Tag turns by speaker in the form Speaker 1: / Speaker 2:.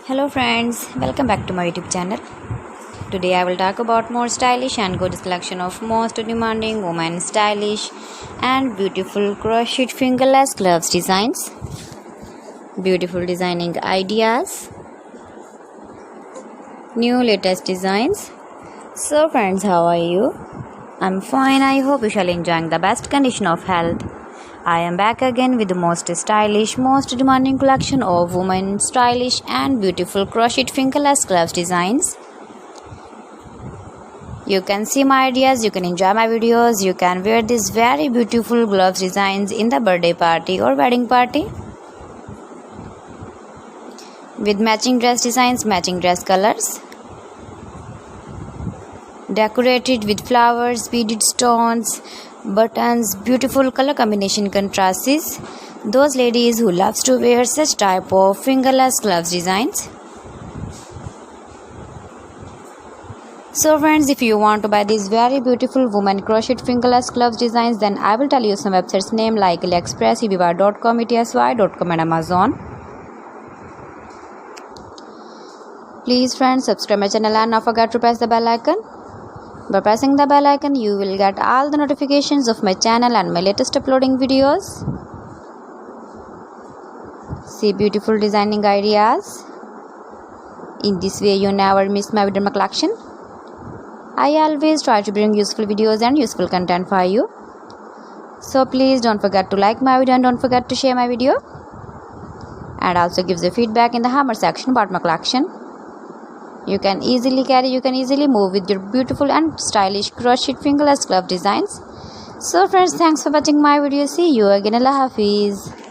Speaker 1: Hello friends, welcome back to my YouTube channel. Today I will talk about more stylish and good selection of most demanding women stylish and beautiful crochet fingerless gloves designs, beautiful designing ideas, new latest designs. So friends, how are you? I'm fine. I hope you shall enjoying the best condition of health. I am back again with the most stylish, most demanding collection of women stylish and beautiful crochet fingerless gloves designs. You can see my ideas, you can enjoy my videos, you can wear these very beautiful gloves designs in the birthday party or wedding party. With matching dress designs, matching dress colors. Decorated with flowers, beaded stones, buttons, beautiful color combination contrasts. Those ladies who loves to wear such type of fingerless gloves designs. So friends, if you want to buy these very beautiful woman crochet fingerless gloves designs, then I will tell you some websites name like AliExpress, eBay.com, etsy.com and Amazon. Please friends, subscribe my channel and not forget to press the bell icon. By pressing the bell icon, you will get all the notifications of my channel and my latest uploading videos. See beautiful designing ideas. In this way, you never miss my video collection. I always try to bring useful videos and useful content for you. So please don't forget to like my video and don't forget to share my video. And also give the feedback in the hammer section about my collection. You can easily carry, you can easily move with your beautiful and stylish crochet fingerless glove designs. So friends, thanks for watching my video. See you again. Allah Hafiz.